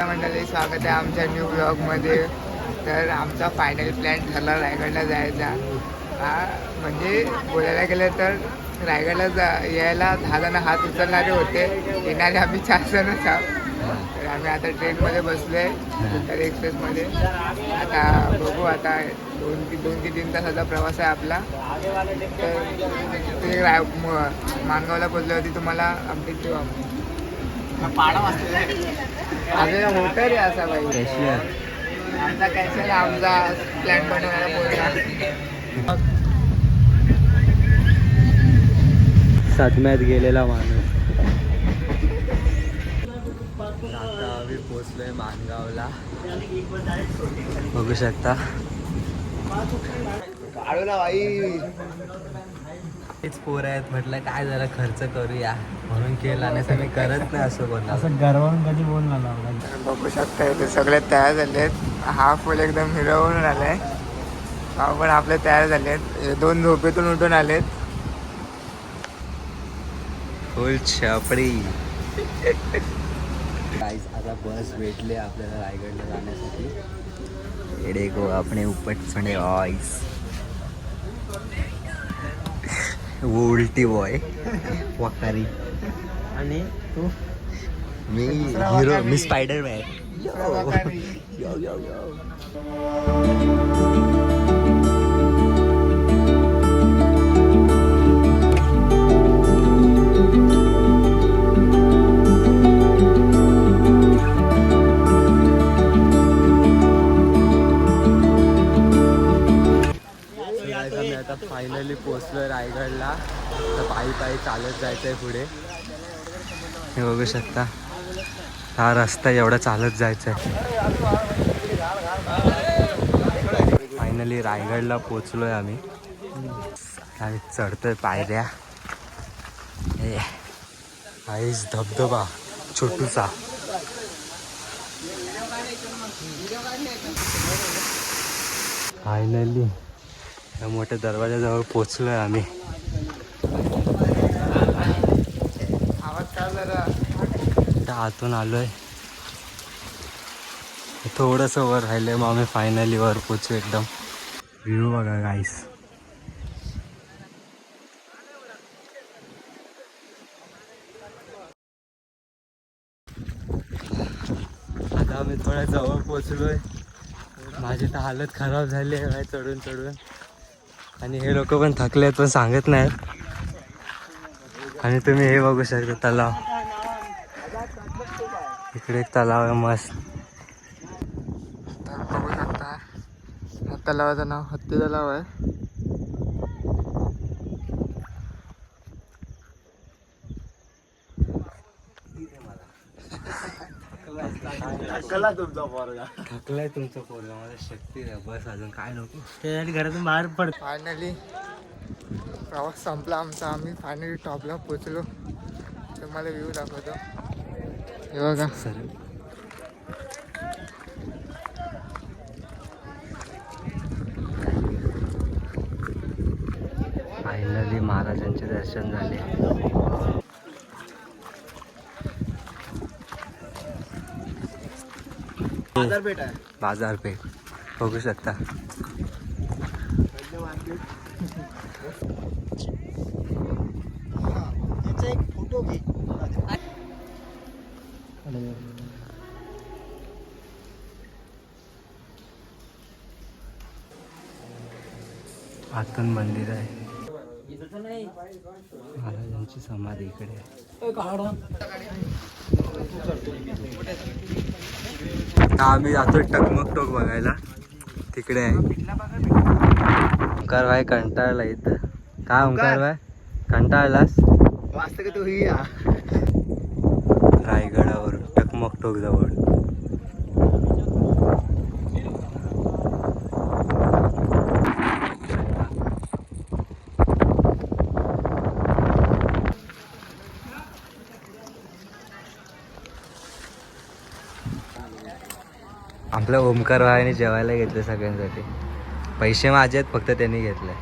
मंडळी, स्वागत आहे आमच्या न्यू ब्लॉगमध्ये. तर आमचा फायनल प्लॅन ठरला रायगडला जायचा. म्हणजे बोलायला गेलं तर रायगडला यायला 10 जण हात उचलणारे होते, येणारे आम्ही 4 जणच आहोत. तर आम्ही आता ट्रेनमध्ये बसलो आहे, उत्तर एक्सप्रेसमध्ये. आता बघू, आता 2 ते 3 तासाचा प्रवास आहे आपला. तर ते माणगावला पोचल्यावरती तुम्हाला अपडेट देऊ आम्ही. अरे मोटर आहे असा भाई, आमचा कॅन्सल, आमचा प्लॅन बनवायला बोलला. सदम्यात गेलेला माणूस. आता आम्ही पोचलोय माणगावला, बघू शकता. काढू ना भाई, तेच पोरं आहेत, म्हटलं काय जरा खर्च करूया म्हणून केला, नाही तर मी करत नाही असं बोलला. असं गर्वान कधी बोलला ना. बघू शकता इथे सगळे तयार झाले आहेत. हा फुल एकदम हिरवून आलाय. हा पण आपले तयार झाले आहेत. 2 झोपेतून उठून आलेत. फुल छपडी. गाइस, आता बस भेटले आपल्याला रायगडला जाण्यासाठी. एडे गो अपने उपटपणे ऑइस. वो उलटी बॉय वकारी. आणि तू? मी हिरो, मी स्पायडरमॅन. यो यो यो. मी आता फायनली पोचलोय रायगडला. तर पायी चालत जायचं आहे पुढे. हे बघू शकता, हा रस्ता एवढा चालत जायचा आहे. फायनली रायगडला पोचलोय आम्ही. चढतोय पायऱ्या. आईस धबधबा छोटूसा. फायनली या मोठ्या दरवाजाजवळ पोचलोय आम्ही. आतून आलोय, थोडंसं वर राहिलंय, मग आम्ही फायनली वर पोचू. एकदम व्ह्यू बघा गाईस. आता आम्ही थोड्या जवळ पोचलोय. माझी तर हालत खराब झाली आहे चढून. आणि हे लोक पण थकले आहेत, पण सांगत नाहीत. आणि तुम्ही हे बघू शकता, तलाव. इकडे एक तलाव आहे मस्त. बघू शकता, ह्या तलावाचं नाव हत्ती तलाव आहे. थकलाय तुमचा पोरगा. मला शक्ती द्या बस, अजून काय नको. त्यासाठी घरातून बाहेर पड. फायनली प्रवास संपला आमचा. आम्ही फायनली टॉपला पोचलो. तुम्हाला व्ह्यू दाखवतो, हे बघा. सर फायनली महाराजांचे दर्शन झाले. बाजारपेठ बघू शकता. फोटो घे. आतून मंदिर आहे. महाराजांची समाधी इकडे आहे. आम्ही जातोय टकमक टोक बघायला, तिकडे आहे. ओंकार भाई कंटाळला इथं. काय ओंकार भाई कंटाळलास? वाचतं का तू? रायगडावर टकमक टोक जवळ. आपल्या ओमकार भाईने जेवायला घेतलं सगळ्यांसाठी. पैसे माझे आहेत, फक्त त्यांनी घेतले.